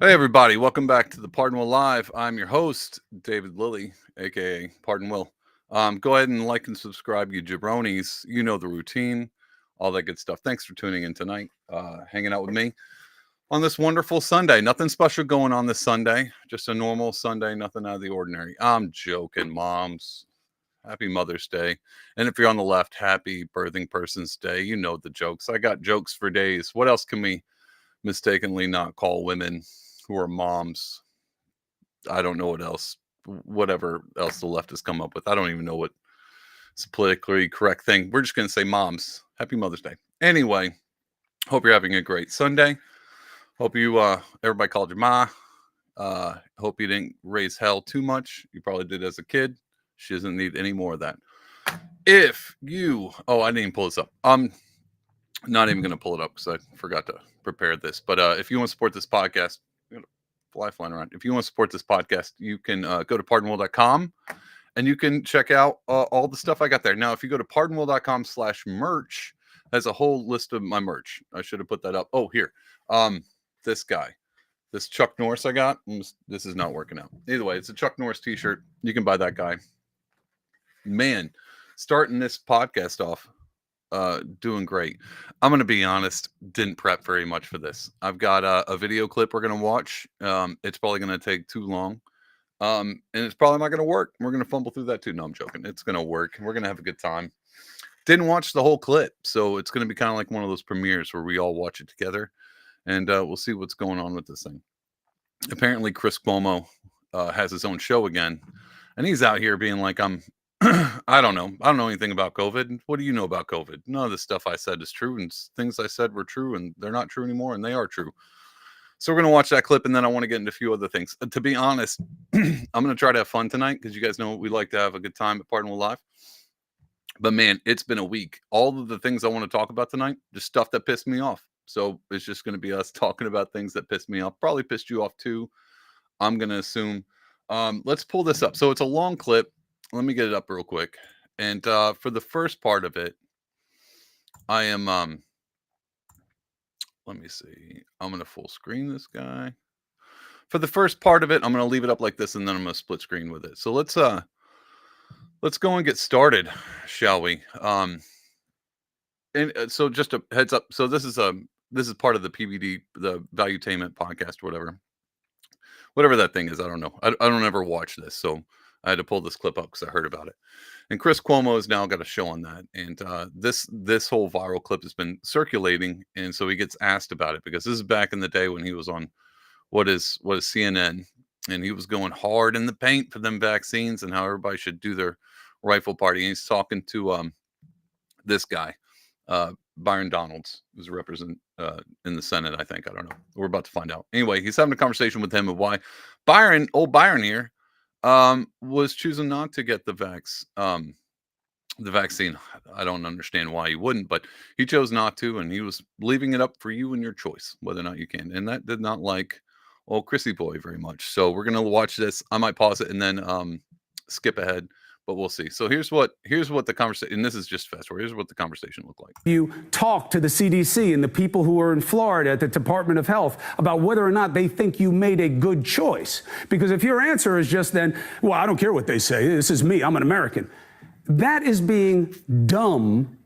Hey everybody, welcome back to the Pardon Will Live. I'm your host, David Lilly, aka Pardon Will. Go ahead and like and subscribe, you jabronis. You know the routine, all that good stuff. Thanks for tuning in tonight, hanging out with me on this wonderful Sunday. Nothing special going on this Sunday, just a normal Sunday, nothing out of the ordinary. I'm joking, moms. Happy Mother's Day. And if you're on the left, happy Birthing Person's Day. You know the jokes. I got jokes for days. What else can we mistakenly not call women who are moms? I don't know what else, whatever else the left has come up with. I don't even know what is a politically correct thing. We're just going to say moms. Happy Mother's Day. Anyway, hope you're having a great Sunday. Hope you, everybody called you ma. Hope you didn't raise hell too much. You probably did as a kid. She doesn't need any more of that. If you, I didn't even pull this up. I'm not even going to pull it up because I forgot to prepare this. But if you want to support this podcast, fly flying around. If you want to support this podcast, you can go to pardonwill.com and you can check out all the stuff I got there. Now, if you go to pardonwill.com/merch, there's a whole list of my merch. I should have put that up. Oh, here. This guy, this Chuck Norris I got. This is not working out. Either way, it's a Chuck Norris t-shirt. You can buy that guy. Man, starting this podcast off, doing great. I'm going to be honest, didn't prep very much for this. I've got a video clip we're going to watch. It's probably going to take too long. And it's probably not going to work. We're going to fumble through that too. No, I'm joking. It's going to work. We're going to have a good time. Didn't watch the whole clip. So it's going to be kind of like one of those premieres where we all watch it together. And we'll see what's going on with this thing. Apparently, Chris Cuomo has his own show again. And he's out here being like, I don't know. I don't know anything about COVID. What do you know about COVID? None of the stuff I said is true, and things I said were true, and they're not true anymore, and they are true. So we're going to watch that clip, and then I want to get into a few other things. To be honest, I'm going to try to have fun tonight, because you guys know we like to have a good time at Pardon Will Live. But man, it's been a week. All of the things I want to talk about tonight, just stuff that pissed me off. So it's just going to be us talking about things that pissed me off. Probably pissed you off too, I'm going to assume. Let's pull this up. So it's a long clip. Let me get it up real quick. And for the first part of it, I am, let me see. I'm going to full screen this guy. For the first part of it, I'm going to leave it up like this, and then I'm going to split screen with it. So let's go and get started, shall we? And so just a heads up. So this is part of the PVD, the Valuetainment podcast, whatever that thing is. I don't know. I don't ever watch this. So I had to pull this clip up because I heard about it. And Chris Cuomo has now got a show on that. And this whole viral clip has been circulating. And so he gets asked about it, because this is back in the day when he was on what is CNN. And he was going hard in the paint for them vaccines and how everybody should do their rifle party. And he's talking to this guy, Byron Donalds, who's represent in the Senate, I think. I don't know. We're about to find out. Anyway, he's having a conversation with him of why old Byron here, was choosing not to get the vaccine. I don't understand why he wouldn't, but he chose not to, and he was leaving it up for you and your choice whether or not you can. And that did not like old Chrissy boy very much. So we're gonna watch this. I might pause it and then skip ahead, but we'll see. So here's what the conversation, and this is just fast forward. Here's what the conversation looked like. You talk to the CDC and the people who are in Florida at the Department of Health about whether or not they think you made a good choice. Because if your answer is just then, well, I don't care what they say, this is me, I'm an American. That is being dumb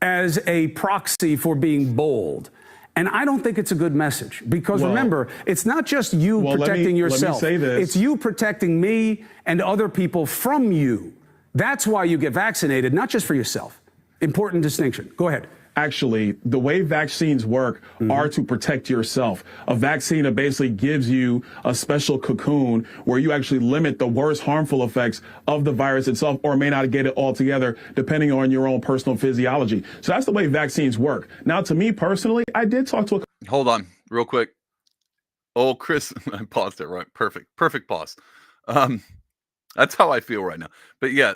as a proxy for being bold. And I don't think it's a good message, because remember, it's not just you protecting yourself. Let me say this. It's you protecting me and other people from you. That's why you get vaccinated, not just for yourself. Important distinction. Go ahead. Actually, the way vaccines work are to protect yourself. A vaccine that basically gives you a special cocoon where you actually limit the worst harmful effects of the virus itself, or may not get it altogether, depending on your own personal physiology. So that's the way vaccines work. Now, to me personally, I did talk to a... Hold on real quick. Oh, Chris, I paused it, right? Perfect pause. That's how I feel right now. But yeah,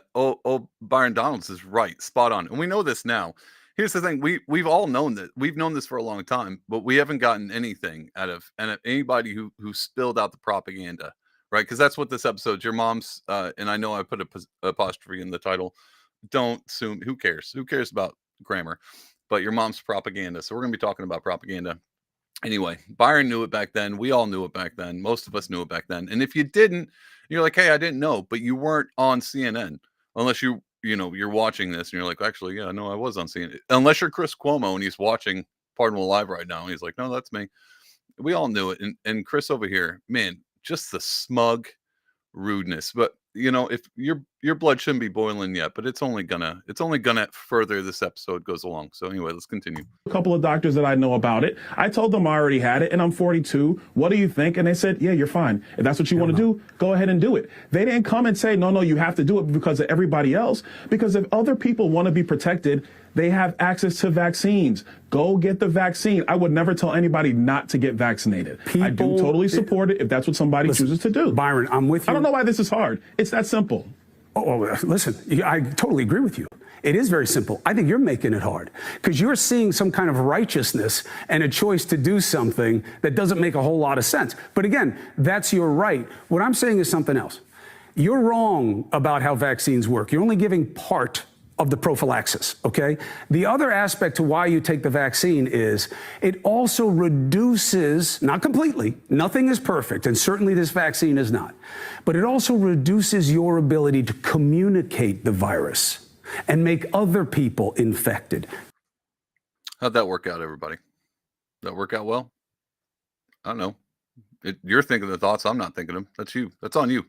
Byron Donalds is right, spot on. And we know this now. Here's the thing. We've all known that. We've known this for a long time, but we haven't gotten anything out of anybody who spilled out the propaganda, right? Because that's what this episode's. Your mom's, and I know I put a apostrophe in the title. Don't assume. Who cares? Who cares about grammar? But your mom's propaganda. So we're going to be talking about propaganda. Anyway, Byron knew it back then. We all knew it back then. Most of us knew it back then. And if you didn't, you're like, hey, I didn't know, but you weren't on CNN unless you're watching this and you're like, actually, yeah, no, I was on CNN. Unless you're Chris Cuomo and he's watching Pardonable Live right now. And he's like, no, that's me. We all knew it. And Chris over here, man, just the smug rudeness. But if your blood shouldn't be boiling yet, but it's only gonna further this episode goes along. So anyway, let's continue. A couple of doctors that I know about it. I told them I already had it and I'm 42. What do you think? And they said, yeah, you're fine. If that's what you want to do, go ahead and do it. They didn't come and say, no, you have to do it because of everybody else. Because if other people want to be protected, they have access to vaccines. Go get the vaccine. I would never tell anybody not to get vaccinated. I do totally support it if that's what somebody chooses to do. Byron, I'm with you. I don't know why this is hard. It's that simple. Oh, listen, I totally agree with you. It is very simple. I think you're making it hard because you're seeing some kind of righteousness and a choice to do something that doesn't make a whole lot of sense. But again, that's your right. What I'm saying is something else. You're wrong about how vaccines work. You're only giving part of the prophylaxis, okay? The other aspect to why you take the vaccine is it also reduces, not completely, nothing is perfect, and certainly this vaccine is not, but it also reduces your ability to communicate the virus and make other people infected. How'd that work out, everybody? Did that work out well? I don't know. You're thinking the thoughts, I'm not thinking them. That's you. That's on you.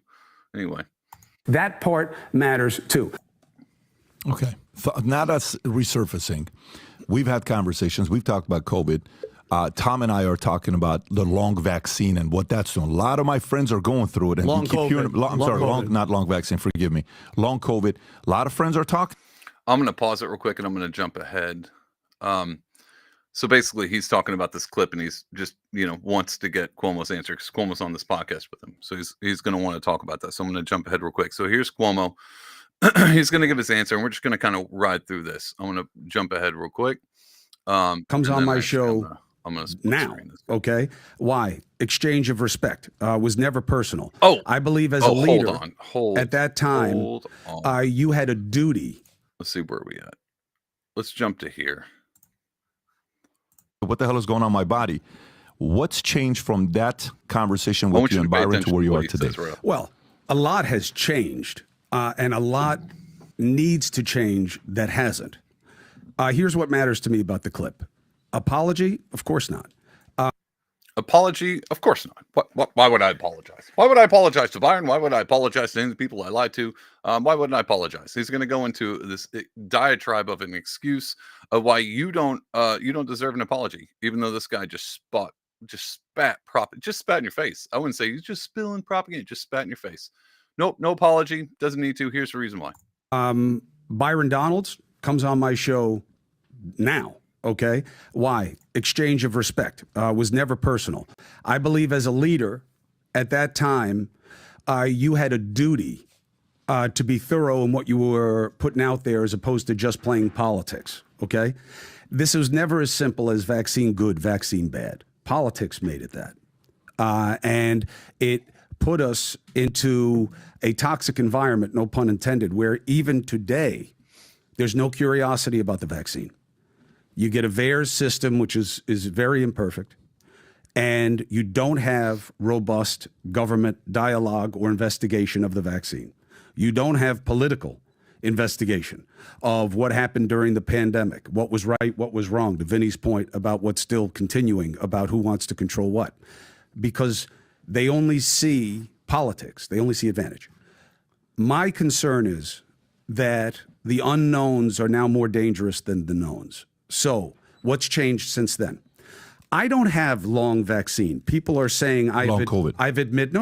Anyway. That part matters too. Okay. Not us resurfacing. We've had conversations. We've talked about COVID. Tom and I are talking about the long vaccine and what that's doing. A lot of my friends are going through it. And long COVID. Not long vaccine, forgive me. Long COVID. A lot of friends are talking. I'm going to pause it real quick and I'm going to jump ahead. So basically he's talking about this clip and he's just, wants to get Cuomo's answer because Cuomo's on this podcast with him. So he's going to want to talk about that. So I'm going to jump ahead real quick. So here's Cuomo. He's going to give his answer, and we're just going to kind of ride through this. I'm going to jump ahead real quick. Comes on my show I'm going to now. Okay. Why? Exchange of respect was never personal. Oh, I believe as a leader at that time, hold on. You had a duty. Let's see where we at. Let's jump to here. What the hell is going on in my body? What's changed from that conversation with you and Byron to where you are today? Well, a lot has changed. And a lot needs to change that hasn't. Here's what matters to me about the clip. Apology? Of course not. Apology? Of course not. Why would I apologize? Why would I apologize to Byron? Why would I apologize to any of the people I lied to? Why wouldn't I apologize? He's going to go into this diatribe of an excuse of why you don't deserve an apology, even though this guy just spat in your face. I wouldn't say he's just spilling propaganda, just spat in your face. Nope, no apology. Doesn't need to. Here's the reason why. Byron Donalds comes on my show now. Okay. Why? Exchange of respect was never personal. I believe as a leader at that time, you had a duty to be thorough in what you were putting out there as opposed to just playing politics. Okay. This was never as simple as vaccine good, vaccine bad. Politics made it that. And it put us into a toxic environment, no pun intended, where even today, there's no curiosity about the vaccine. You get a VAERS system, which is very imperfect, and you don't have robust government dialogue or investigation of the vaccine. You don't have political investigation of what happened during the pandemic, what was right, what was wrong, to Vinny's point about what's still continuing, about who wants to control what. Because they only see politics. They only see advantage. My concern is that the unknowns are now more dangerous than the knowns. So what's changed since then? I don't have long vaccine. People are saying I've admitted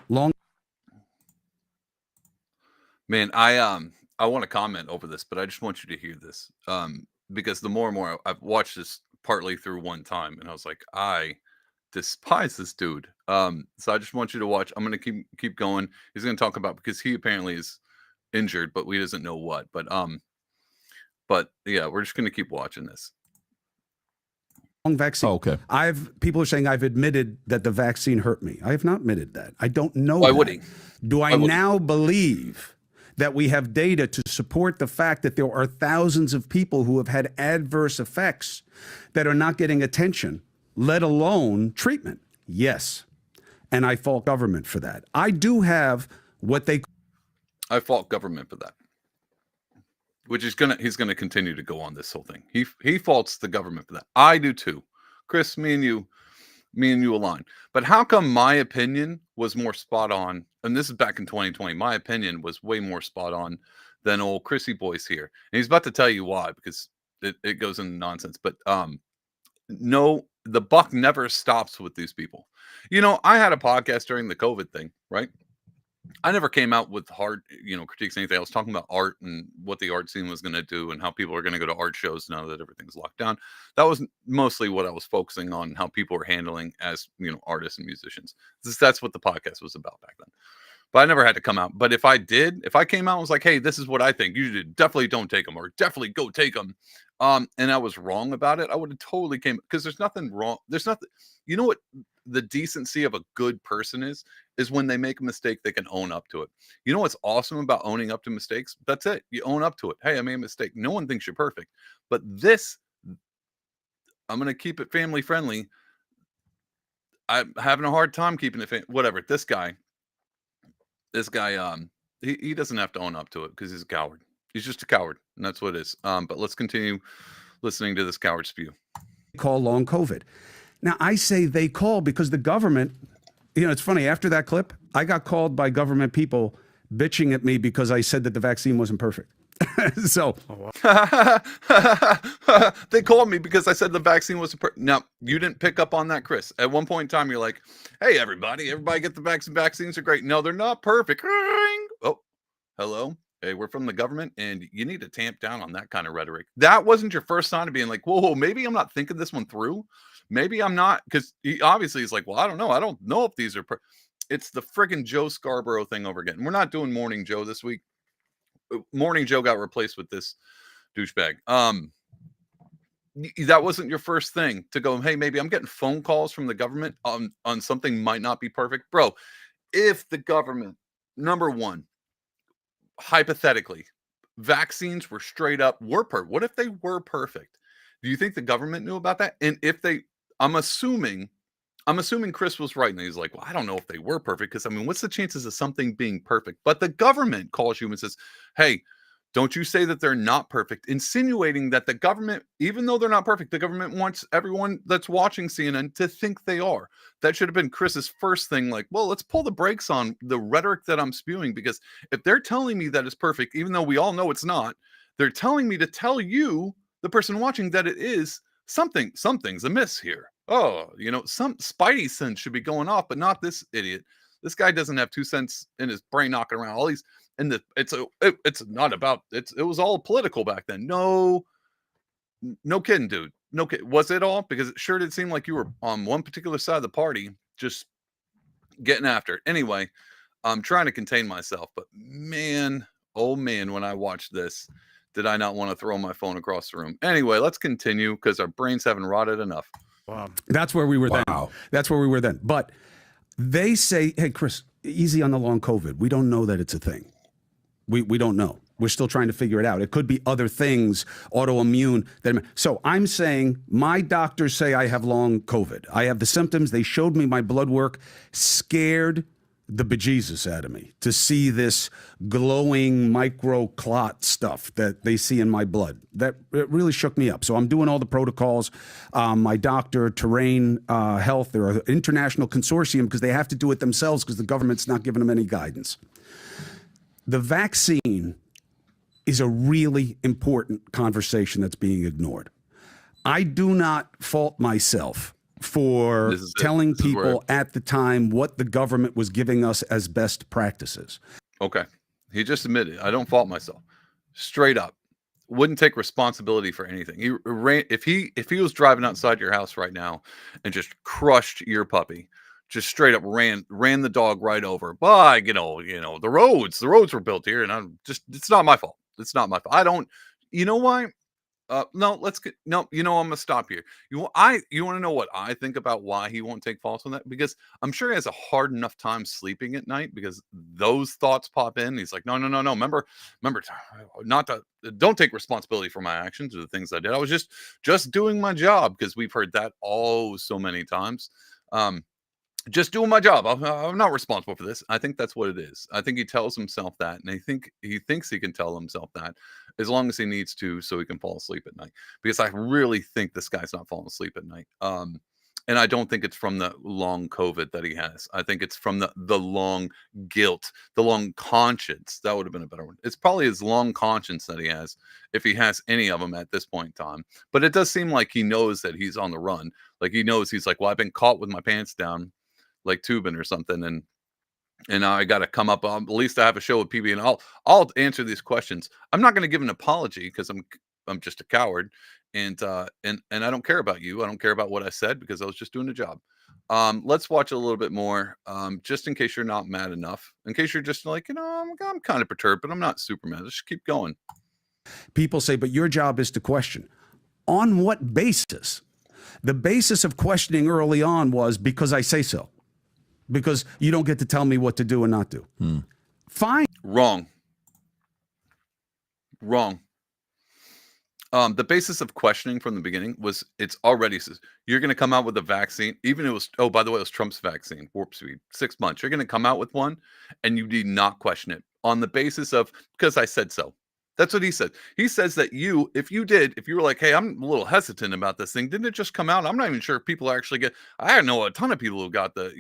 long. Man, I want to comment over this, but I just want you to hear this because the more and more I've watched this partly through one time, and I was like, I despise this dude. So I just want you to watch. I'm going to keep going. He's going to talk about because he apparently is injured, but we doesn't know what. But yeah, we're just going to keep watching this. Vaccine. Oh, okay. People are saying I've admitted that the vaccine hurt me. I have not admitted that. I don't know. Why would he? Do I now believe that we have data to support the fact that there are thousands of people who have had adverse effects that are not getting attention let alone treatment. Yes. And I fault government for that. I do have what they... I fault government for that. Which he's gonna continue to go on this whole thing. He faults the government for that. I do too. Chris, me and you align. But how come my opinion was more spot on? And this is back in 2020. My opinion was way more spot on than old Chrissy Boy's here. And he's about to tell you why, because it goes into nonsense. But no, the buck never stops with these people. You know, I had a podcast during the COVID thing, right? I never came out with hard, critiques, anything. I was talking about art and what the art scene was going to do and how people are going to go to art shows now that everything's locked down. That was mostly what I was focusing on, how people were handling as, artists and musicians. That's what the podcast was about back then. But I never had to come out. But if I came out and was like, hey, this is what I think, you definitely don't take them or definitely go take them. And I was wrong about it, I would have totally came, because there's nothing wrong. There's nothing, what the decency of a good person is when they make a mistake, they can own up to it. You know what's awesome about owning up to mistakes? That's it. You own up to it. Hey, I made a mistake. No one thinks you're perfect. But this, I'm going to keep it family friendly. I'm having a hard time keeping it whatever. This guy, he doesn't have to own up to it because he's a coward. He's just a coward, and that's what it is. But let's continue listening to this coward spew. Call long COVID. Now, I say they call because the government, it's funny, after that clip, I got called by government people bitching at me because I said that the vaccine wasn't perfect. So they called me because I said the vaccine wasn't perfect. Now, you didn't pick up on that, Chris. At one point in time, you're like, hey, everybody get the vaccine. Vaccines are great. No, they're not perfect. Oh, hello. Hey, we're from the government, and you need to tamp down on that kind of rhetoric. That wasn't your first sign of being like, whoa, maybe I'm not thinking this one through. Maybe I'm not, because he obviously is like, well, I don't know. I don't know if these are. It's the friggin' Joe Scarborough thing over again. We're not doing Morning Joe this week. Morning Joe got replaced with this douchebag. That wasn't your first thing to go, hey, maybe I'm getting phone calls from the government on something might not be perfect. Bro, if the government, number one, hypothetically, vaccines were straight up were perfect. What if they were perfect? Do you think the government knew about that? And if they, I'm assuming Chris was right. And he's like, well, I don't know if they were perfect. Because what's the chances of something being perfect? But the government calls you and says, hey, don't you say that they're not perfect, insinuating that the government, even though they're not perfect, the government wants everyone that's watching CNN to think they are. That should have been Chris's first thing. Like, well, let's pull the brakes on the rhetoric that I'm spewing, because if they're telling me that it's perfect, even though we all know it's not, they're telling me to tell you, the person watching, that it is something's amiss here. Oh, some spidey sense should be going off, but not this idiot. This guy doesn't have 2 cents in his brain knocking around all these. And it's not about it was all political back then. No kidding, dude. No kidding. Was it all? Because it sure did seem like you were on one particular side of the party, just getting after it. Anyway, I'm trying to contain myself, but man, oh man, when I watched this, did I not want to throw my phone across the room? Anyway, let's continue because our brains haven't rotted enough. Wow. That's where we were then. That's where we were then. But they say, hey, Chris, easy on the long COVID. We don't know that it's a thing. We don't know. We're still trying to figure it out. It could be other things, autoimmune. So I'm saying my doctors say I have long COVID. I have the symptoms. They showed me my blood work, scared the bejesus out of me to see this glowing micro clot stuff that they see in my blood. That it really shook me up. So I'm doing all the protocols. My doctor, Terrain Health, they're an international consortium because they have to do it themselves because the government's not giving them any guidance. The vaccine is a really important conversation that's being ignored. I do not fault myself for telling people at the time what the government was giving us as best practices. Okay. He just admitted, I don't fault myself. Straight up. Wouldn't take responsibility for anything. He ran, if he was driving outside your house right now and just crushed your puppy, just straight up ran the dog right over. But the roads were built here, and it's not my fault. It's not my fault. I don't, you know why? No, let's get no. I'm gonna stop here. You want to know what I think about why he won't take false on that? Because I'm sure he has a hard enough time sleeping at night because those thoughts pop in. He's like, no, no, no, no. Remember, not to don't take responsibility for my actions or the things I did. I was just doing my job because we've heard that so many times. Um, just doing my job. I'm not responsible for this. I think that's what it is. I think he tells himself that, and he thinks he can tell himself that as long as he needs to, so he can fall asleep at night. Because I really think this guy's not falling asleep at night. And I don't think it's from the long COVID that he has. I think it's from the long guilt, the long conscience. That would have been a better one. It's probably his long conscience that he has, if he has any of them at this point in time. But it does seem like he knows that he's on the run. Like he knows he's like, well, I've been caught with my pants down like tubing or something, and now I got to come up. At least I have a show with PB, and I'll answer these questions. I'm not going to give an apology because I'm just a coward, and I don't care about you. I don't care about what I said because I was just doing a job. Let's watch a little bit more, just in case you're not mad enough. In case you're just like, I'm kind of perturbed, but I'm not super mad. Let's keep going. People say, but your job is to question. On what basis? The basis of questioning early on was because I say so. Because you don't get to tell me what to do and not do. Fine. Wrong. The basis of questioning from the beginning was it's already says you're going to come out with a vaccine, even if it was, oh, by the way, it was Trump's vaccine, warp speed, 6 months. You're going to come out with one and you did not question it on the basis of because I said so. That's what he said. He says that if you were like, hey, I'm a little hesitant about this thing, didn't it just come out? I'm not even sure if people actually I know a ton of people who got the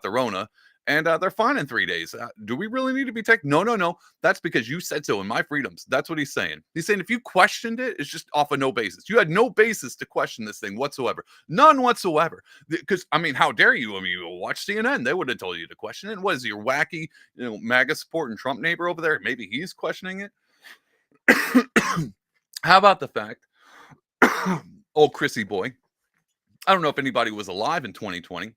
Rona, and they're fine in 3 days. Do we really need to be taking? No. That's because you said so in my freedoms. That's what he's saying. He's saying if you questioned it, it's just off of no basis. You had no basis to question this thing whatsoever. None whatsoever. Because, how dare you? You watch CNN. They would have told you to question it. What is your wacky, MAGA supporting Trump neighbor over there? Maybe he's questioning it. How about the fact, old Chrissy boy, I don't know if anybody was alive in 2020.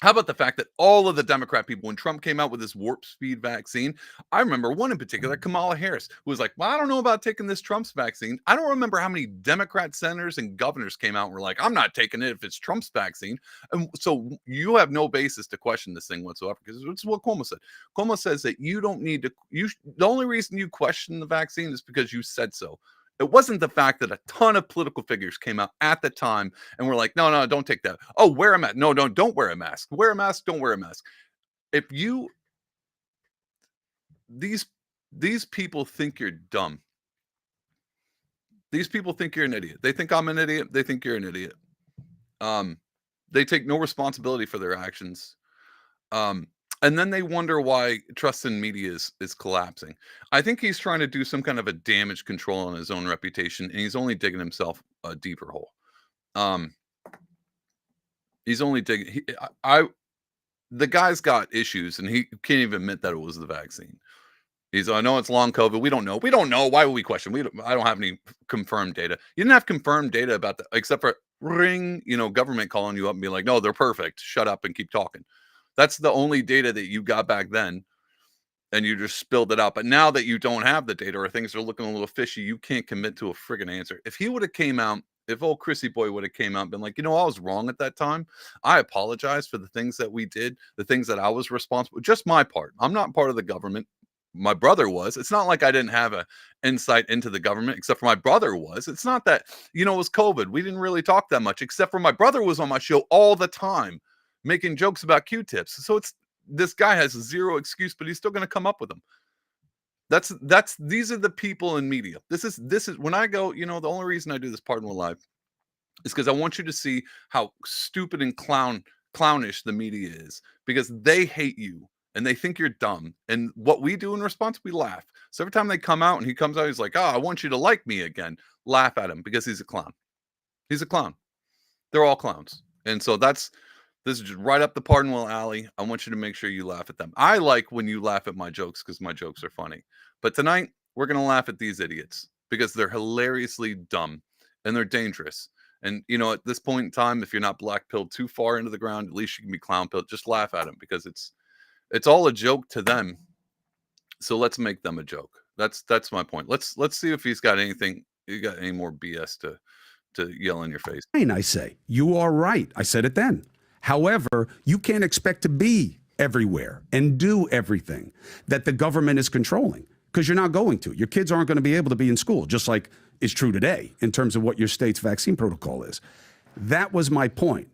How about the fact that all of the Democrat people, when Trump came out with this warp speed vaccine, I remember one in particular, Kamala Harris, who was like, well, I don't know about taking this Trump's vaccine. I don't remember how many Democrat senators and governors came out and were like, I'm not taking it if it's Trump's vaccine. And so you have no basis to question this thing whatsoever, because it's what Cuomo said. Cuomo says that you don't need to, the only reason you question the vaccine is because you said so. It wasn't the fact that a ton of political figures came out at the time and were like, no, don't take that. Oh, wear a mask. No, don't wear a mask. Wear a mask. Don't wear a mask. If these people think you're dumb. These people think you're an idiot. They think I'm an idiot. They think you're an idiot. They take no responsibility for their actions. And then they wonder why trust in media is collapsing. I think he's trying to do some kind of a damage control on his own reputation, and he's only digging himself a deeper hole. He's only digging. The guy's got issues, and he can't even admit that it was the vaccine. I know it's long COVID. We don't know. Why would we question? I don't have any confirmed data. You didn't have confirmed data about that, except for government calling you up and being like, no, they're perfect. Shut up and keep talking. That's the only data that you got back then, and you just spilled it out. But now that you don't have the data or things are looking a little fishy, you can't commit to a friggin' answer. If he would have came out, if old Chrissy boy would have came out and been like, I was wrong at that time. I apologize for the things that we did, the things that I was responsible. Just my part. I'm not part of the government. My brother was. It's not like I didn't have an insight into the government, except for my brother was. It's not that, it was COVID. We didn't really talk that much, except for my brother was on my show all the time, making jokes about Q-tips. So this guy has zero excuse, but he's still going to come up with them. These are the people in media. This is when I go, the only reason I do this Pardon Will Live is because I want you to see how stupid and clownish the media is, because they hate you and they think you're dumb. And what we do in response, we laugh. So every time they come out and he comes out, he's like, I want you to like me again. Laugh at him because he's a clown. He's a clown. They're all clowns. And so this is just right up the Pardon Will alley. I want you to make sure you laugh at them. I like when you laugh at my jokes because my jokes are funny. But tonight, we're going to laugh at these idiots because they're hilariously dumb and they're dangerous. And, at this point in time, if you're not black pilled too far into the ground, at least you can be clown pilled. Just laugh at them because it's all a joke to them. So let's make them a joke. That's my point. Let's see if he's got anything any more BS to yell in your face. I say, you are right. I said it then. However, you can't expect to be everywhere and do everything that the government is controlling, because you're not going to. Your kids aren't going to be able to be in school, just like is true today in terms of what your state's vaccine protocol is. That was my point.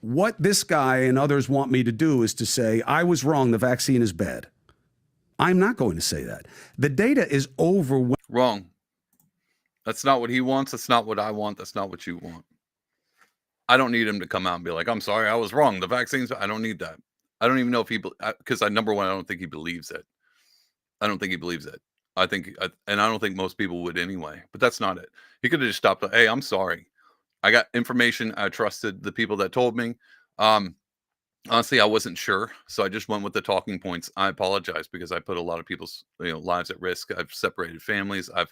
What this guy and others want me to do is to say, I was wrong, the vaccine is bad. I'm not going to say that. The data is overwhelming. Wrong. That's not what he wants. That's not what I want. That's not what you want. I don't need him to come out and be like, I'm sorry, I was wrong. The vaccines, I don't need that. I don't even know if he, because number one, I don't think he believes it. I don't think he believes it. And I don't think most people would anyway, but that's not it. He could have just stopped. Hey, I'm sorry. I got information. I trusted the people that told me. Honestly, I wasn't sure, so I just went with the talking points. I apologize because I put a lot of people's lives at risk. I've separated families. I've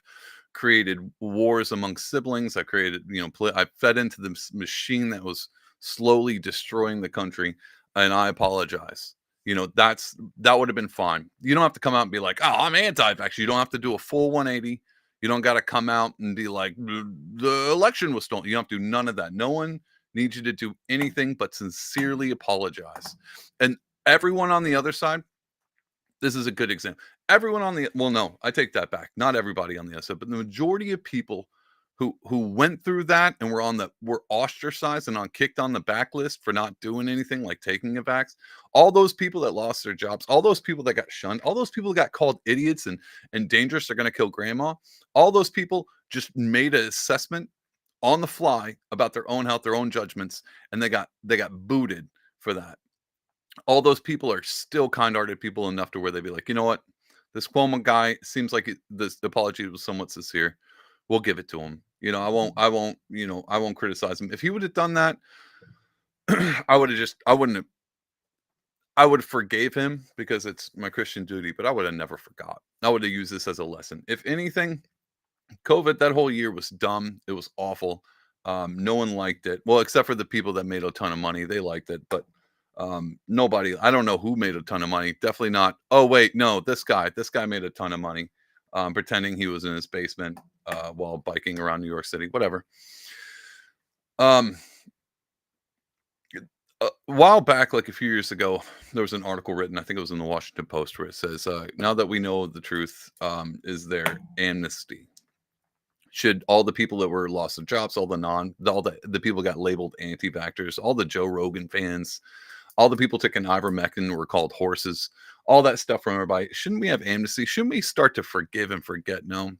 created wars among siblings. I created, I fed into this machine that was slowly destroying the country, and I apologize. That would have been fine. You don't have to come out and be like, oh, I'm anti-vax. You don't have to do a full 180. You don't got to come out and be like, the election was stolen. You don't have to do none of that. No one needs you to do anything but sincerely apologize. And everyone on the other side, this is a good example. Everyone on the, well, no, I take that back. Not everybody on the other side, but the majority of people who went through that and were ostracized and kicked on the backlist for not doing anything like taking a vax. All those people that lost their jobs, all those people that got shunned, all those people that got called idiots and dangerous, they're going to kill grandma. All those people just made an assessment on the fly about their own health, their own judgments, and they got booted for that. All those people are still kind-hearted people enough to where they'd be like, you know what? This Cuomo guy seems like this apology was somewhat sincere. We'll give it to him. I won't criticize him. If he would have done that, I would have forgave him because it's my Christian duty, but I would have never forgot. I would have used this as a lesson. If anything, COVID, that whole year was dumb. It was awful. No one liked it. Well, except for the people that made a ton of money. They liked it, but nobody, I don't know who made a ton of money. Definitely not. Oh, wait, no, this guy made a ton of money. Pretending he was in his basement while biking around New York City, whatever. A while back, like a few years ago, there was an article written, I think it was in the Washington Post, where it says, now that we know the truth, is there amnesty? Should all the people that were lost their jobs, all the people got labeled anti-vaxxers, all the Joe Rogan fans, all the people taking ivermectin were called horses, all that stuff from everybody. Shouldn't we have amnesty? Shouldn't we start to forgive and forget? No.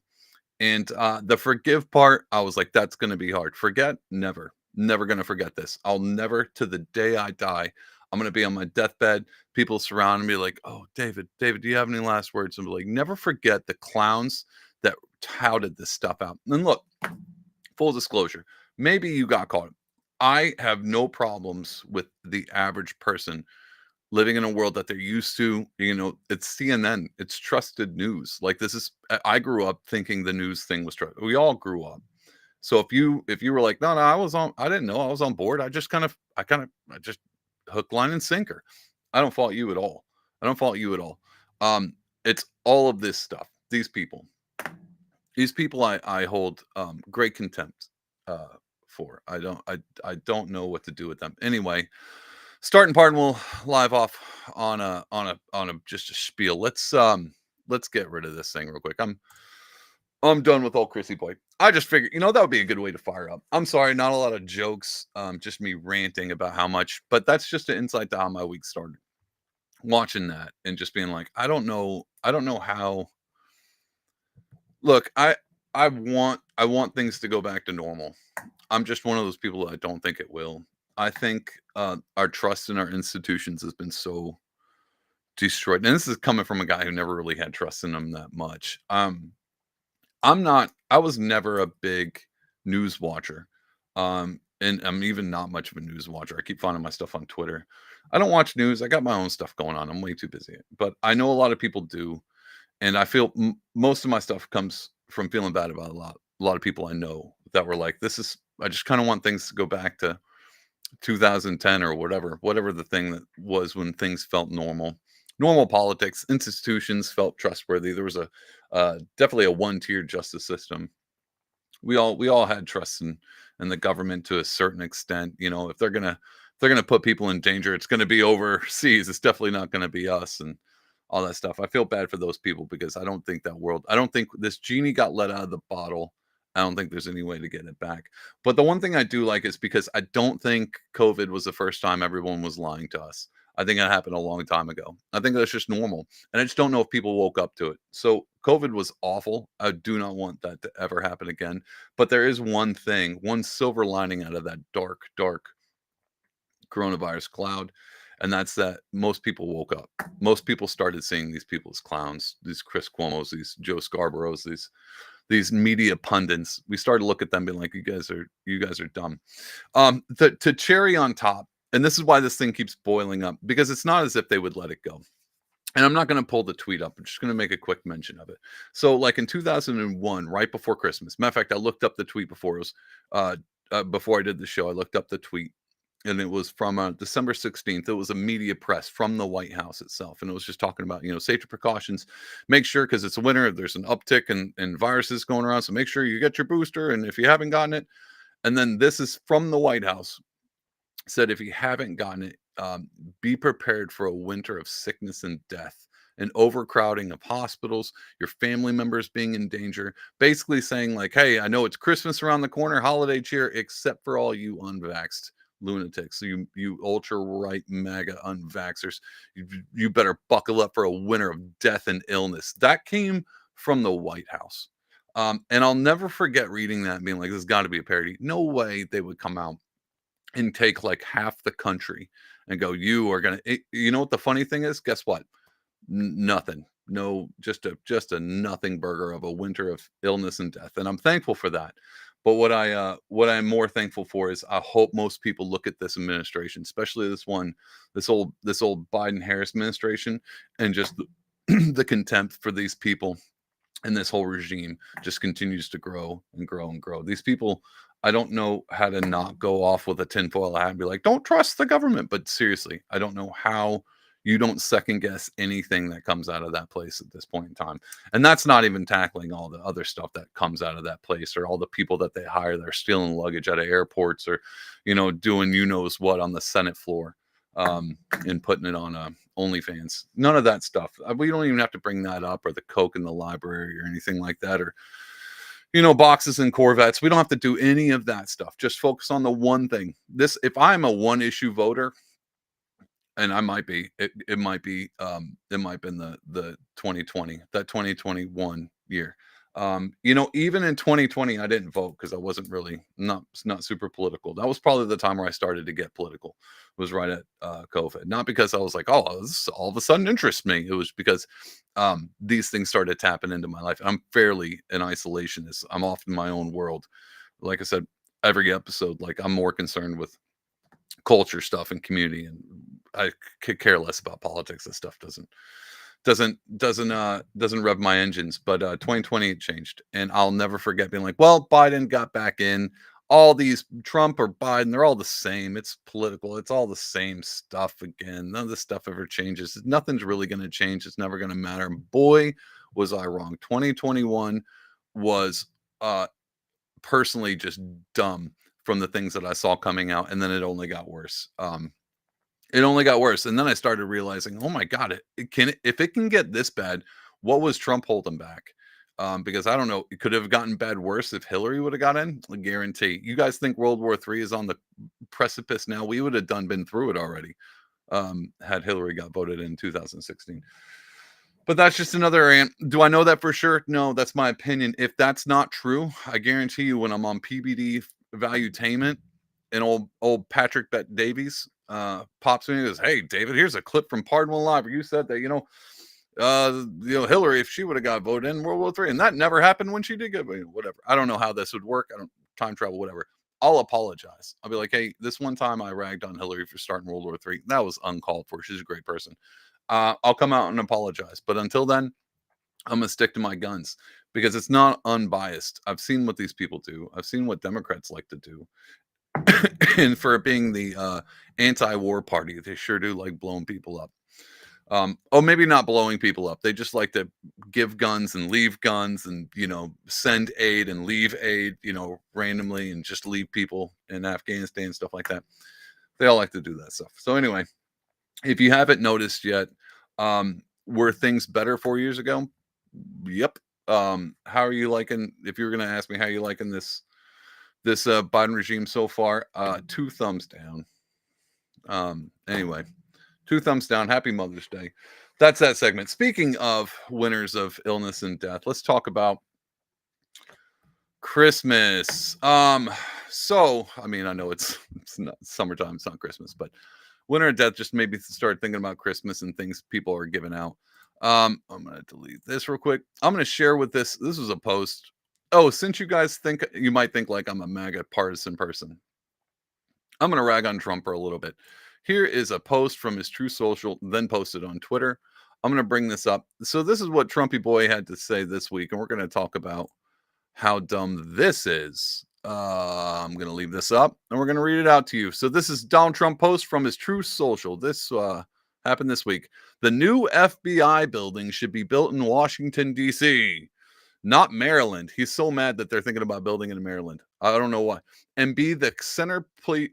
And the forgive part, I was like, that's going to be hard. Forget? Never going to forget this. I'll never, to the day I die, I'm going to be on my deathbed. People surrounding me like, oh, David, do you have any last words? And be like, never forget the clowns that touted this stuff out. And look, full disclosure, maybe you got caught. I have no problems with the average person living in a world that they're used to. It's CNN, it's trusted news. Like I grew up thinking the news thing was true. We all grew up. So if you were like, no, I didn't know, I was on board. I just hook, line, and sinker. I don't fault you at all. It's all of this stuff. These people I hold great contempt for. I don't know what to do with them. Anyway, starting Pardon Will live off on a just a spiel. Let's get rid of this thing real quick. I'm done with old Chrissy boy. I just figured, that would be a good way to fire up. I'm sorry, not a lot of jokes, just me ranting about how much, but that's just an insight to how my week started. Watching that and just being like, I don't know how. Look, I want things to go back to normal. I'm just one of those people that I don't think it will. I think our trust in our institutions has been so destroyed. And this is coming from a guy who never really had trust in them that much. I was never a big news watcher. And I'm even not much of a news watcher. I keep finding my stuff on Twitter. I don't watch news. I got my own stuff going on. I'm way too busy. But I know a lot of people do. And I feel most of my stuff comes from feeling bad about a lot of people I know that were like, I just kind of want things to go back to 2010 or whatever the thing that was when things felt normal politics, institutions felt trustworthy. There was definitely a one-tier justice system. we all had trust in the government to a certain extent. You know, if they're gonna put people in danger, it's gonna be overseas. It's definitely not gonna be us and all that stuff. I feel bad for those people because I don't think I don't think this genie got let out of the bottle. I don't think there's any way to get it back. But the one thing I do like is because I don't think COVID was the first time everyone was lying to us. I think it happened a long time ago. I think that's just normal. And I just don't know if people woke up to it. So COVID was awful. I do not want that to ever happen again. But there is one thing, one silver lining out of that dark, dark coronavirus cloud. And that's that most people woke up. Most people started seeing these people as clowns, these Chris Cuomos, these Joe Scarboroughs, these media pundits. We started to look at them being like, you guys are dumb. To cherry on top, and this is why this thing keeps boiling up, because it's not as if they would let it go. And I'm not going to pull the tweet up. I'm just going to make a quick mention of it. So like in 2001, right before Christmas, matter of fact, I looked up the tweet before it was, before I did the show, I looked up the tweet, and it was from December 16th. It was a media press from the White House itself. And it was just talking about, safety precautions. Make sure, because it's winter, there's an uptick in viruses going around. So make sure you get your booster. And if you haven't gotten it, and then this is from the White House, said, if you haven't gotten it, be prepared for a winter of sickness and death, and overcrowding of hospitals, your family members being in danger. Basically saying like, hey, I know it's Christmas around the corner, holiday cheer, except for all you unvaxxed lunatics. So you ultra right MAGA unvaxxers, you better buckle up for a winter of death and illness. That came from the White House. And I'll never forget reading that and being like, this has got to be a parody. No way they would come out and take like half the country and go, you are going to, you know what the funny thing is? Guess what? Nothing. No, just a nothing burger of a winter of illness and death. And I'm thankful for that. But what I'm more thankful for is I hope most people look at this administration, especially this old Biden Harris administration, and just the contempt for these people. And this whole regime just continues to grow and grow and grow. These people, I don't know how to not go off with a tinfoil hat and be like, don't trust the government. But seriously, I don't know how you don't second guess anything that comes out of that place at this point in time. And that's not even tackling all the other stuff that comes out of that place, or all the people that they hire that are stealing luggage out of airports, or, doing knows what on the Senate floor, and putting it on OnlyFans. None of that stuff. We don't even have to bring that up, or the Coke in the library or anything like that, or boxes and Corvettes. We don't have to do any of that stuff. Just focus on the one thing. If I'm a one issue voter, and I might be, it might be in the 2020, that 2021 year. Even in 2020, I didn't vote because I wasn't really not super political. That was probably the time where I started to get political, was right at COVID. Not because I was like, oh, this all of a sudden interests me. It was because these things started tapping into my life. I'm fairly an isolationist. I'm off in my own world. Like I said, every episode, like I'm more concerned with culture stuff and community, and I could care less about politics. This stuff doesn't rev my engines. But 2020 it changed, and I'll never forget being like, well, Biden got back in. All these Trump or Biden, they're all the same. It's political. It's all the same stuff again. None of this stuff ever changes. Nothing's really going to change. It's never going to matter. And boy, was I wrong. 2021 was personally just dumb from the things that I saw coming out, and then it only got worse. It only got worse, and then I started realizing, oh my God, if it can get this bad, what was Trump holding back? Because I don't know, it could have gotten bad worse if Hillary would have got in. I guarantee. You guys think World War III is on the precipice now? We would have been through it already, had Hillary got voted in 2016. But that's just another rant. Do I know that for sure? No, that's my opinion. If that's not true, I guarantee you, when I'm on PBD Valuetainment, and old Patrick Bet Davies pops me and goes, "Hey, David, here's a clip from Pardon Live where you said that Hillary, if she would have got voted in World War III, and that never happened when she did get voted, whatever. I don't know how this would work. I don't time travel, whatever. I'll apologize. I'll be like, hey, this one time I ragged on Hillary for starting World War III. That was uncalled for. She's a great person. I'll come out and apologize. But until then, I'm going to stick to my guns, because it's not unbiased. I've seen what these people do. I've seen what Democrats like to do. And for being the anti-war party, they sure do like blowing people up. Oh, maybe not blowing people up. They just like to give guns and leave guns and, send aid and leave aid, randomly and just leave people in Afghanistan, stuff like that. They all like to do that stuff. So anyway, if you haven't noticed yet, were things better 4 years ago? Yep. How are you liking, if you were going to ask me how you liking this Biden regime so far, 2 thumbs down. Anyway, 2 thumbs down. Happy Mother's Day. That's that segment. Speaking of winners of illness and death, let's talk about Christmas. So I mean, I know it's not summertime, it's not Christmas, but winter of death just made me start thinking about Christmas and things people are giving out. I'm gonna delete this real quick. I'm gonna share with this. This was a post. Oh, since you guys think, you might think like I'm a MAGA partisan person, I'm gonna rag on Trump for a little bit. Here is a post from his True Social, then posted on Twitter. I'm gonna bring this up. So this is what Trumpy Boy had to say this week, and we're gonna talk about how dumb this is. I'm going to leave this up and we're going to read it out to you. So this is Donald Trump post from his True Social. This happened this week. The new FBI building should be built in Washington, D.C., not Maryland. He's so mad that they're thinking about building in Maryland. I don't know why. And be the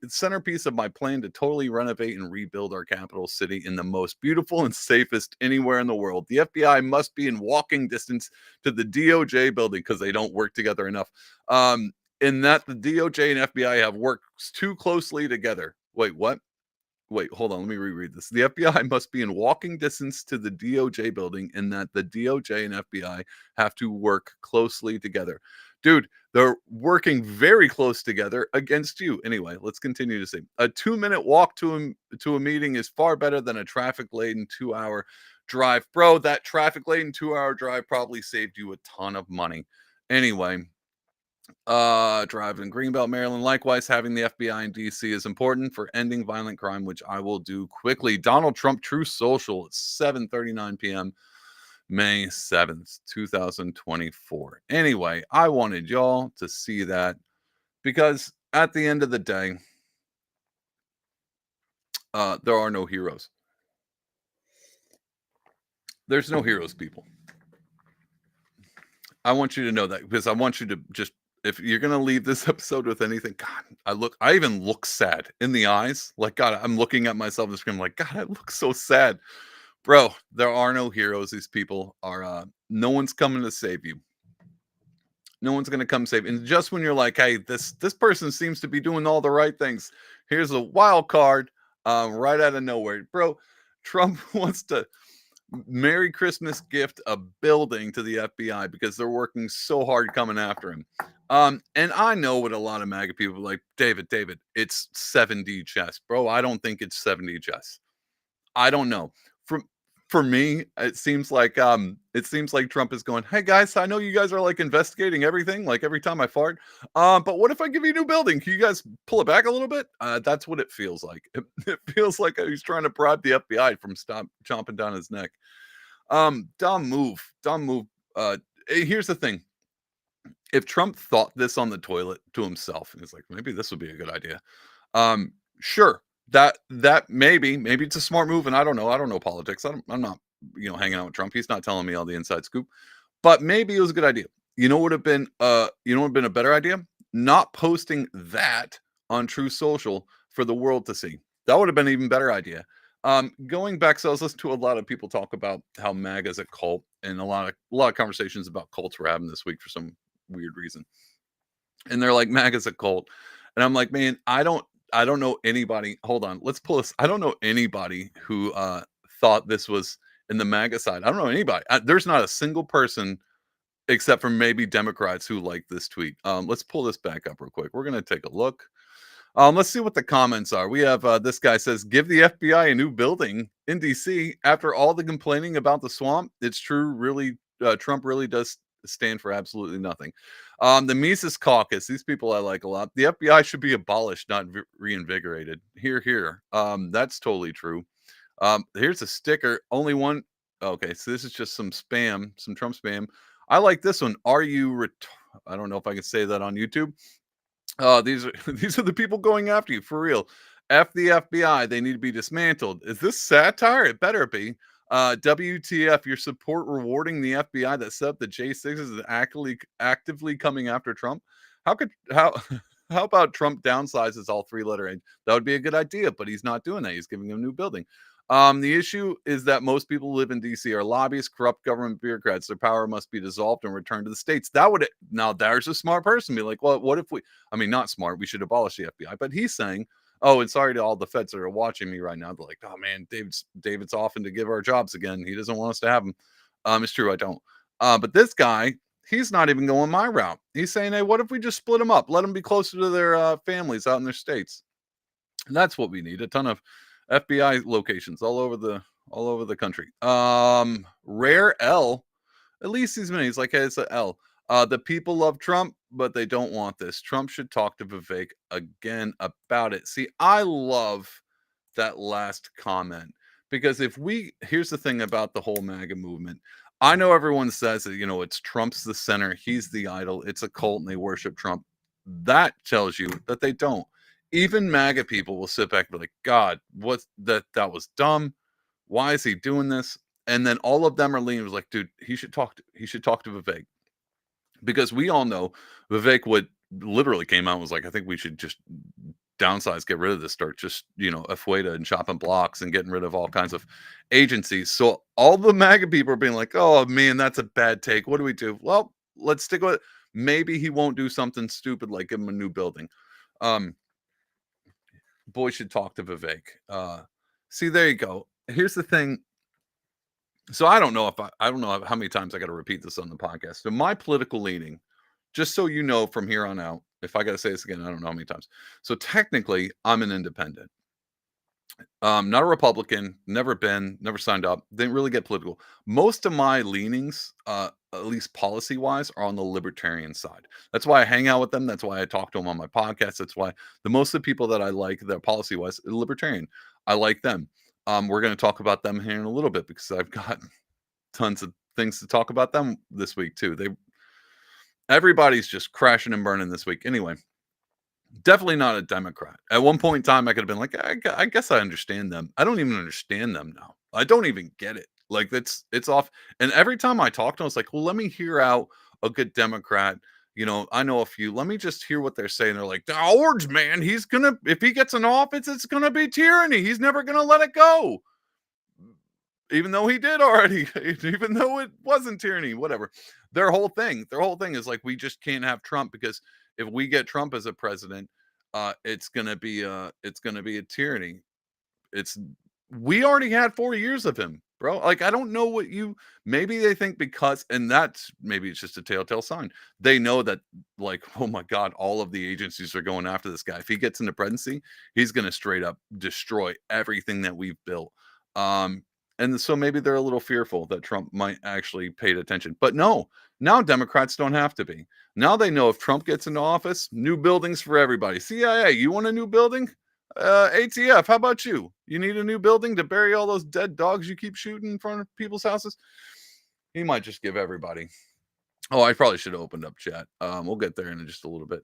centerpiece of my plan to totally renovate and rebuild our capital city in the most beautiful and safest anywhere in the world. The FBI must be in walking distance to the DOJ building because they don't work together enough. In that the DOJ and FBI have worked too closely together. Wait, what? Wait, hold on. Let me reread this. The FBI must be in walking distance to the DOJ building, and that the DOJ and FBI have to work closely together. Dude, they're working very close together against you. Anyway, let's continue to see. A 2-minute walk to a meeting is far better than a traffic-laden 2-hour drive. Bro, that traffic-laden 2-hour drive probably saved you a ton of money. Anyway, driving Greenbelt, Maryland. Likewise, having the FBI in DC is important for ending violent crime, which I will do quickly. Donald Trump True Social at 7:39 p.m. May 7th, 2024. Anyway, I wanted y'all to see that because at the end of the day, there are no heroes. There's no heroes, people. I want you to know that because I want you to just, if you're going to leave this episode with anything, God, I even look sad in the eyes. Like, God, I'm looking at myself on the screen like, God, I look so sad. Bro, there are no heroes. These people are, no one's coming to save you. No one's going to come save you. And just when you're like, hey, this person seems to be doing all the right things, here's a wild card right out of nowhere. Bro, Trump wants to Merry Christmas gift a building to the FBI because they're working so hard coming after him. And I know what a lot of MAGA people are like, David, it's 7D chess. Bro, I don't think it's 7D chess. I don't know. For me, it seems like Trump is going, hey guys, I know you guys are like investigating everything, like every time I fart. But what if I give you a new building? Can you guys pull it back a little bit? That's what it feels like. It feels like he's trying to bribe the FBI from stop chomping down his neck. Dumb move. Here's the thing. If Trump thought this on the toilet to himself, and he's like, maybe this would be a good idea. Sure. That maybe it's a smart move, and I don't know politics. I'm not hanging out with Trump. He's not telling me all the inside scoop, but maybe it was a good idea. You know what would have been a better idea? Not posting that on True Social for the world to see. That would have been an even better idea. Going back, so I was listening to a lot of people talk about how MAGA is a cult, and a lot of conversations about cults we're having this week for some weird reason. And they're like, MAGA is a cult, and I'm like, man, I don't know anybody. Hold on, let's pull this. I don't know anybody who thought this was in the MAGA side. I don't know anybody. There's not a single person except for maybe Democrats who like this tweet. Let's pull this back up real quick. We're gonna take a look. Let's see what the comments are. We have this guy says, give the FBI a new building in DC after all the complaining about the swamp. It's true. Really, Trump really does stand for absolutely nothing. The Mises Caucus, these people I like a lot. The FBI should be abolished, not reinvigorated. Here. That's totally true. Here's a sticker. Only one. Okay, so this is just some spam, some Trump spam. I like this one. Are you I don't know if I can say that on YouTube. These are the people going after you for real. F the FBI. They need to be dismantled. Is this satire? It better be. WTF, your support rewarding the FBI that set up the J6 is actively coming after Trump. How how about Trump downsizes all 3-letter names? That would be a good idea, but he's not doing that. He's giving him a new building. The issue is that most people who live in DC are lobbyists, corrupt government bureaucrats. Their power must be dissolved and returned to the states. Now there's a smart person be like, well, what if not smart, we should abolish the FBI. But he's saying, oh, and sorry to all the feds that are watching me right now. They're like, oh man, David's offering to give our jobs again. He doesn't want us to have them. It's true, I don't. But this guy, he's not even going my route. He's saying, hey, what if we just split them up? Let them be closer to their families out in their states. And that's what we need. A ton of FBI locations all over the country. Rare L, at least he's many. He's like, hey, it's an L. The people love Trump, but they don't want this. Trump should talk to Vivek again about it. See, I love that last comment because here's the thing about the whole MAGA movement. I know everyone says that, it's Trump's the center. He's the idol. It's a cult and they worship Trump. That tells you that they don't. Even MAGA people will sit back and be like, God, that was dumb. Why is he doing this? And then all of them are leaning like, dude, he should talk to Vivek. Because we all know Vivek would literally came out and was like, I think we should just downsize, get rid of this, start just, Afueda and chopping blocks and getting rid of all kinds of agencies. So all the MAGA people are being like, oh man, that's a bad take. What do we do? Well, let's stick with it. Maybe he won't do something stupid like give him a new building. Boy should talk to Vivek. See, there you go. Here's the thing. So I don't know how many times I got to repeat this on the podcast. So my political leaning, just so you know from here on out, if I got to say this again, I don't know how many times. So technically, I'm an independent. Not a Republican, never signed up, didn't really get political. Most of my leanings, at least policy-wise, are on the libertarian side. That's why I hang out with them. That's why I talk to them on my podcast. That's why the most of the people that I like that are policy-wise are libertarian. I like them. We're going to talk about them here in a little bit because I've got tons of things to talk about them this week too. Everybody's just crashing and burning this week. Anyway, definitely not a Democrat. At one point in time, I could have been like, I guess I understand them. I don't even understand them now. I don't even get it. Like it's off. And every time I talk to them, it's like, well, let me hear out a good Democrat. I know a few. Let me just hear what they're saying. They're like, the orange man, if he gets in office, it's gonna be tyranny. He's never gonna let it go. Even though he did already, even though it wasn't tyranny, whatever. Their whole thing is like, we just can't have Trump because if we get Trump as a president, it's gonna be a tyranny. We already had 4 years of him, bro. Like, I don't know maybe they think maybe it's just a telltale sign. They know that, like, oh my God, all of the agencies are going after this guy. If he gets in the presidency, he's going to straight up destroy everything that we've built. And so maybe they're a little fearful that Trump might actually pay attention. But no, now Democrats don't have to be. Now they know if Trump gets into office, new buildings for everybody. CIA, you want a new building? ATF, how about you? You need a new building to bury all those dead dogs you keep shooting in front of people's houses? He might just give everybody. Oh, I probably should have opened up chat. We'll get there in just a little bit.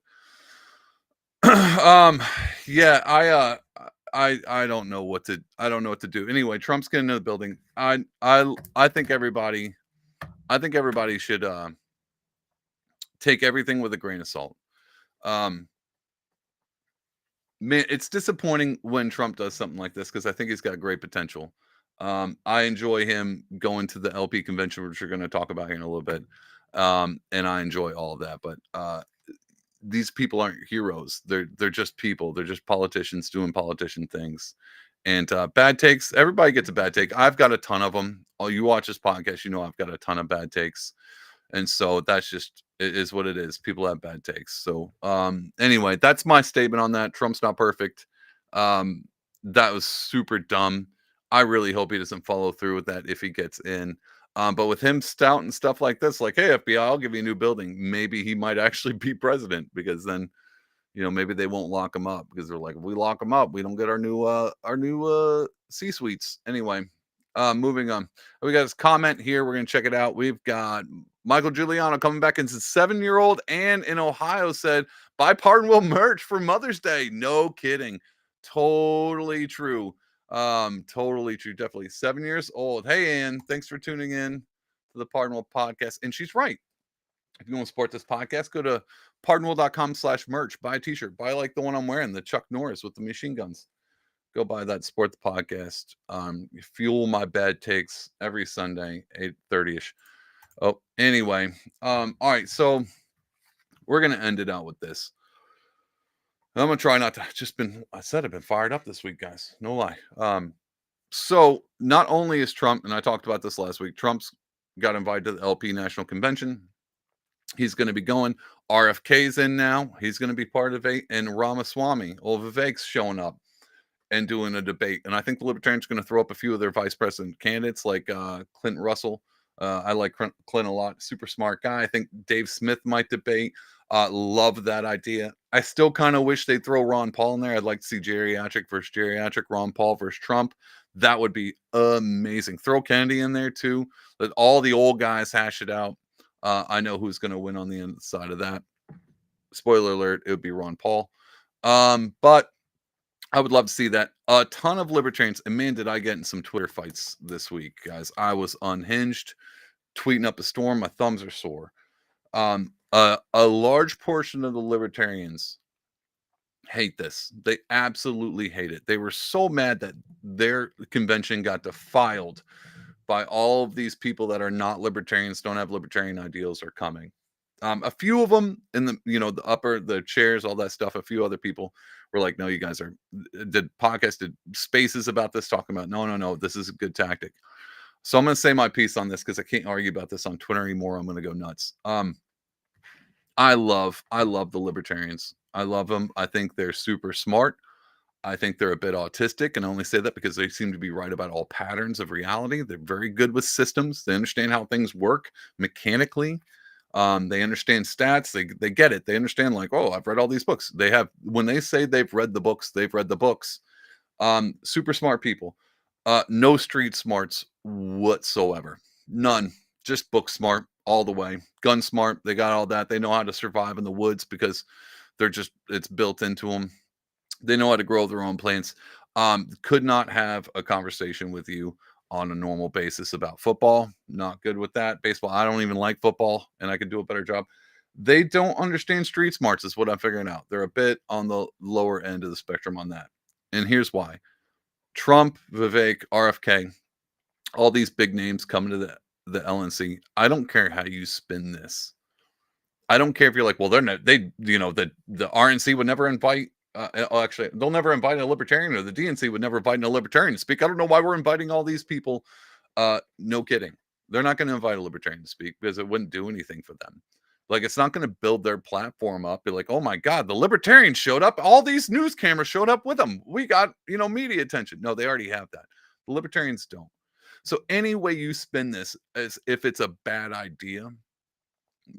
Yeah, I don't know what to do. Anyway, Trump's getting into the building. I think everybody should take everything with a grain of salt. Man, it's disappointing when Trump does something like this because I think he's got great potential. I enjoy him going to the LP convention, which we're going to talk about here in a little bit. And I enjoy all of that. But these people aren't heroes. They're just people. They're just politicians doing politician things. And bad takes, everybody gets a bad take. I've got a ton of them. Oh, you watch this podcast, I've got a ton of bad takes. And so that's just, it is what it is. People have bad takes. So anyway, that's my statement on that. Trump's not perfect. That was super dumb. I really hope he doesn't follow through with that if he gets in. But with him stouting stuff like this, like, hey, FBI, I'll give you a new building. Maybe he might actually be president because then, maybe they won't lock him up because they're like, if we lock him up, we don't get our new C-suites. Anyway, moving on. We got this comment here. We're going to check it out. We've got Michael Giuliano coming back as a 7-year-old and in Ohio said, buy Pardon Will merch for Mother's Day. No kidding. Totally true. Totally true. Definitely 7 years old. Hey, Ann, thanks for tuning in to the Pardonable podcast. And she's right. If you want to support this podcast, go to pardonable.com/merch. Buy a t-shirt. Buy like the one I'm wearing, the Chuck Norris with the machine guns. Go buy that. Support the podcast. You fuel my bad takes every Sunday, 8:30ish. Oh, anyway. All right. So we're gonna end it out with this. I'm gonna try not to I've been fired up this week, guys. No lie. So not only is Trump, and I talked about this last week, Trump's got invited to the LP National Convention. He's going to be going. RFK's in now. He's going to be part of it. And Ramaswamy, Vivek's showing up and doing a debate. And I think the Libertarians are going to throw up a few of their vice president candidates like Clinton Russell. I like Clinton a lot. Super smart guy. I think Dave Smith might debate. Love that idea. I still kind of wish they'd throw Ron Paul in there. I'd like to see geriatric versus geriatric, Ron Paul versus Trump. That would be amazing. Throw Kennedy in there too. Let all the old guys hash it out. I know who's going to win on the end side of that. Spoiler alert, it would be Ron Paul. But I would love to see that. A ton of libertarians, and man, did I get in some Twitter fights this week, guys. I was unhinged, tweeting up a storm. My thumbs are sore. A large portion of the libertarians hate this. They absolutely hate it. They were so mad that their convention got defiled by all of these people that are not libertarians, don't have libertarian ideals, are coming. A few of them in the chairs, all that stuff. A few other people were like, no, you guys did spaces about this, talking about, no, this is a good tactic. So I'm going to say my piece on this because I can't argue about this on Twitter anymore. I'm going to go nuts. I love the libertarians. I love them. I think they're super smart. I think they're a bit autistic, and I only say that because they seem to be right about all patterns of reality. They're very good with systems. They understand how things work mechanically. They understand stats. They get it. They understand, like, oh, I've read all these books. When they say they've read the books, they've read the books. Super smart people. No street smarts whatsoever. None. Just book smart all the way. Gun smart. They got all that. They know how to survive in the woods because it's built into them. They know how to grow their own plants. Could not have a conversation with you on a normal basis about football. Not good with that. Baseball, I don't even like football, and I could do a better job. They don't understand street smarts is what I'm figuring out. They're a bit on the lower end of the spectrum on that. And here's why. Trump, Vivek, RFK, all these big names coming to the LNC. I don't care how you spin this. I don't care if you're like, well, the RNC would never invite. Actually, they'll never invite a libertarian, or the DNC would never invite a libertarian to speak. I don't know why we're inviting all these people. No kidding. They're not going to invite a libertarian to speak because it wouldn't do anything for them. Like, it's not going to build their platform up. Be like, oh my God, the libertarians showed up. All these news cameras showed up with them. We got, media attention. No, they already have that. The libertarians don't. So any way you spin this, as if it's a bad idea,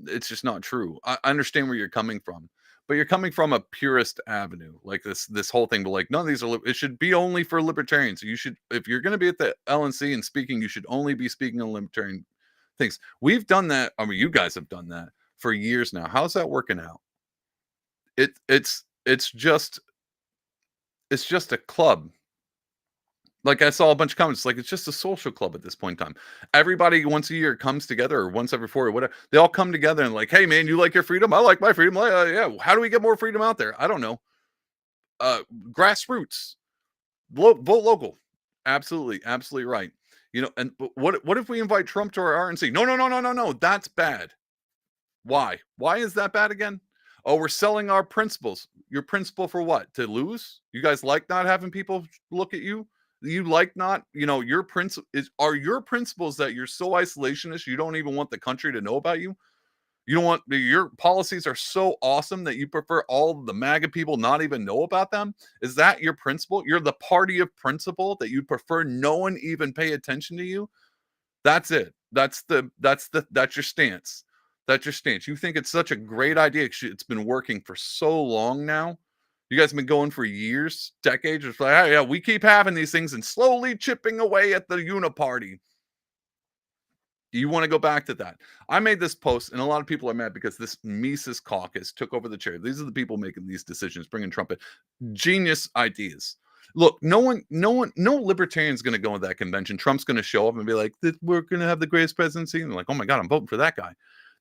it's just not true. I understand where you're coming from. But you're coming from a purist avenue, like this whole thing. But like, none of these it should be only for libertarians. You should, if you're going to be at the LNC and speaking, you should only be speaking on libertarian things. We've done that. I mean, you guys have done that for years now. How's that working out? It's just a club. Like, I saw a bunch of comments, like, it's just a social club at this point in time. Everybody once a year comes together, or once every 4 or whatever. They all come together and like, hey man, you like your freedom? I like my freedom. Like, yeah. How do we get more freedom out there? I don't know. Grassroots, vote local. Absolutely right. And what if we invite Trump to our RNC? No. That's bad. Why is that bad again? Oh, we're selling our principles. Your principle for what? To lose? You guys like not having people look at you? You like not, your are your principles that you're so isolationist you don't even want the country to know about you? You don't want, your policies are so awesome that you prefer all the MAGA people not even know about them? Is that your principle? You're the party of principle that you prefer no one even pay attention to you? That's it. That's your stance. That's your stance. You think it's such a great idea. It's been working for so long now. You guys have been going for years, decades. It's like, hey, yeah, we keep having these things and slowly chipping away at the uniparty. You want to go back to that? I made this post, and a lot of people are mad because this Mises caucus took over the chair. These are the people making these decisions, bringing Trump in. Genius ideas. Look, no libertarian's going to go to that convention. Trump's going to show up and be like, we're going to have the greatest presidency. And they're like, oh my God, I'm voting for that guy.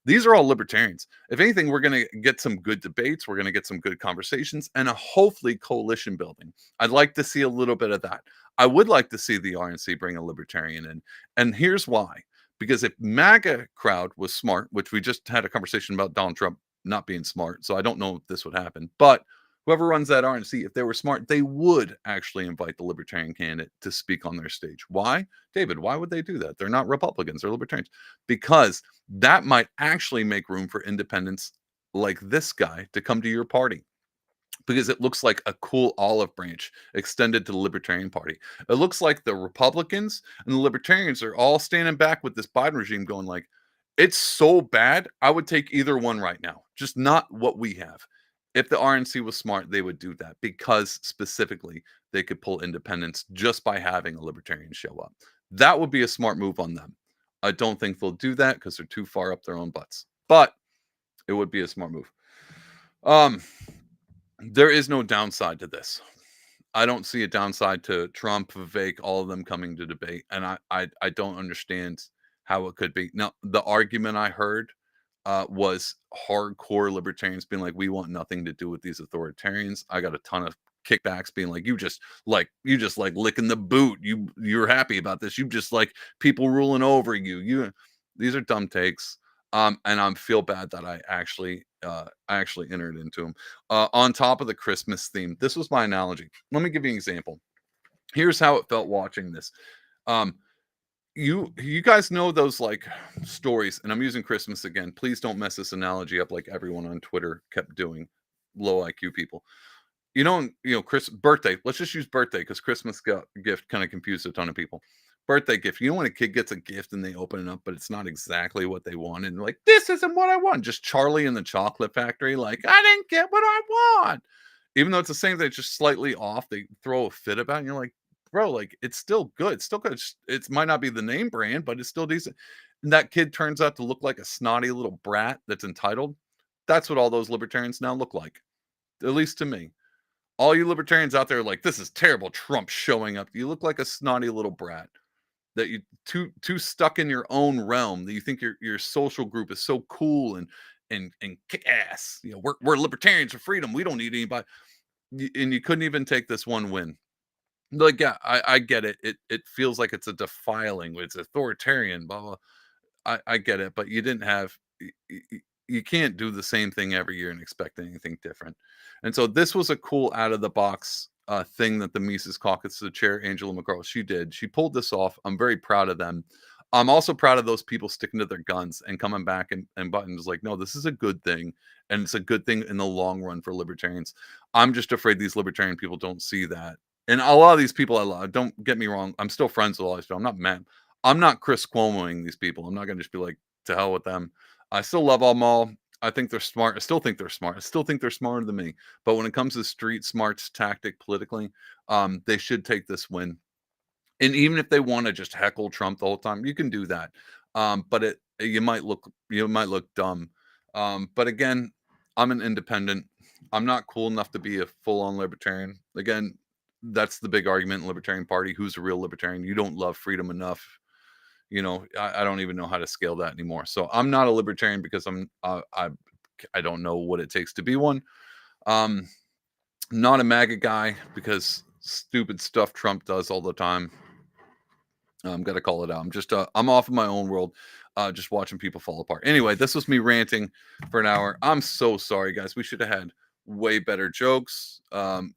These are all libertarians. If anything, we're going to get some good debates. We're going to get some good conversations and hopefully coalition building. I'd like to see a little bit of that. I would like to see the RNC bring a libertarian in. And here's why. Because if MAGA crowd was smart, which we just had a conversation about Donald Trump not being smart, so I don't know if this would happen, but whoever runs that RNC, if they were smart, they would actually invite the libertarian candidate to speak on their stage. Why? David, why would they do that? They're not Republicans, they're libertarians. Because that might actually make room for independents like this guy to come to your party. Because it looks like a cool olive branch extended to the Libertarian Party. It looks like the Republicans and the Libertarians are all standing back with this Biden regime going like, it's so bad, I would take either one right now, just not what we have. If the RNC was smart, they would do that because specifically they could pull independents just by having a libertarian show up. That would be a smart move on them. I don't think they'll do that because they're too far up their own butts, but it would be a smart move. There is no downside to this. I don't see a downside to Trump, Vivek, all of them coming to debate, and I don't understand how it could be. Now, the argument I heard was hardcore libertarians being like, we want nothing to do with these authoritarians. I got a ton of kickbacks being like, you just like licking the boot. You're happy about this. You just like people ruling over you. These are dumb takes. And I feel bad that I actually entered into them. On top of the Christmas theme, this was my analogy. Let me give you an example. Here's how it felt watching this. You guys know those like stories, and I'm using Christmas again. Please don't mess this analogy up like everyone on Twitter kept doing, low IQ people. You know, birthday. Let's just use birthday because Christmas gift kind of confused a ton of people. Birthday gift. You know when a kid gets a gift and they open it up, but it's not exactly what they wanted. And like, this isn't what I want. Just Charlie in the Chocolate Factory. Like, I didn't get what I want. Even though it's the same thing, it's just slightly off. They throw a fit about it. And you're like, bro, like it's still good. It's still good. It might not be the name brand, but it's still decent. And that kid turns out to look like a snotty little brat that's entitled. That's what all those libertarians now look like. At least to me. All you libertarians out there are like, this is terrible. Trump showing up. You look like a snotty little brat. That you too stuck in your own realm that you think your social group is so cool and kick ass. You know, we're libertarians for freedom. We don't need anybody. And you couldn't even take this one win. Like, yeah, I get it. It feels like it's a defiling. It's authoritarian. Blah blah. I get it, but you didn't have. You can't do the same thing every year and expect anything different. And so this was a cool out of the box thing that the Mises Caucus, the chair, Angela McGraw, she did. She pulled this off. I'm very proud of them. I'm also proud of those people sticking to their guns and coming back and Button's like, no, this is a good thing. And it's a good thing in the long run for libertarians. I'm just afraid these libertarian people don't see that. And a lot of these people I love, don't get me wrong. I'm still friends with all these people. I'm not mad. I'm not Chris Cuomoing these people. I'm not going to just be like, to hell with them. I still love them all. I think they're smart. I still think they're smart. I still think they're smarter than me. But when it comes to street smarts tactic politically, they should take this win. And even if they want to just heckle Trump the whole time, you can do that. But you might look dumb. But again, I'm an independent. I'm not cool enough to be a full-on libertarian. Again, that's the big argument in the Libertarian Party. Who's a real libertarian? You don't love freedom enough. You know, I don't even know how to scale that anymore. So I'm not a libertarian because I don't know what it takes to be one. Not a MAGA guy because stupid stuff Trump does all the time. I'm gonna call it out. I'm just I'm off in my own world, just watching people fall apart. Anyway, this was me ranting for an hour. I'm so sorry, guys. We should have had way better jokes.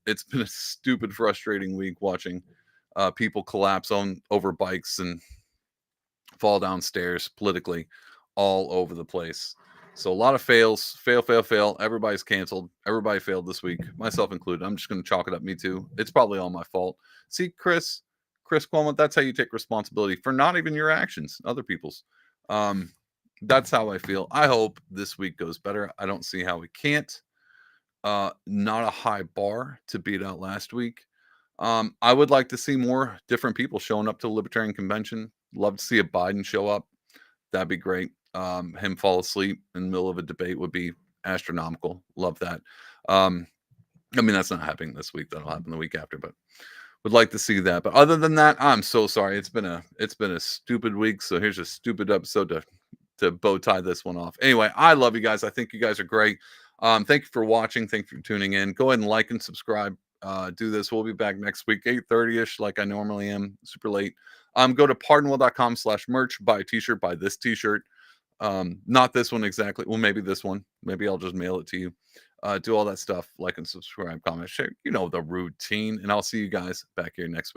It's been a stupid, frustrating week watching people collapse over bikes and fall downstairs politically all over the place. So a lot of fails, fail. Everybody's canceled. Everybody failed this week, myself included. I'm just going to chalk it up. Me too. It's probably all my fault. See, Chris Cuomo, that's how you take responsibility for not even your actions, other people's. That's how I feel. I hope this week goes better. I don't see how we can't. Not a high bar to beat out last week. I would like to see more different people showing up to the Libertarian Convention. Love to see a Biden show up. That'd be great. Him fall asleep in the middle of a debate would be astronomical. Love that. I mean, that's not happening this week. That'll happen the week after, but would like to see that. But other than that, I'm so sorry. It's been a stupid week. So here's a stupid episode to bow tie this one off. Anyway, I love you guys. I think you guys are great. Thank you for watching. Thank you for tuning in. Go ahead and like and subscribe. Do this. We'll be back next week, 8:30ish, like I normally am. Super late. Go to pardonwell.com/merch. Buy a t-shirt. Buy this t-shirt. Not this one exactly. Well, maybe this one. Maybe I'll just mail it to you. Do all that stuff. Like and subscribe, comment, share. You know the routine. And I'll see you guys back here next week.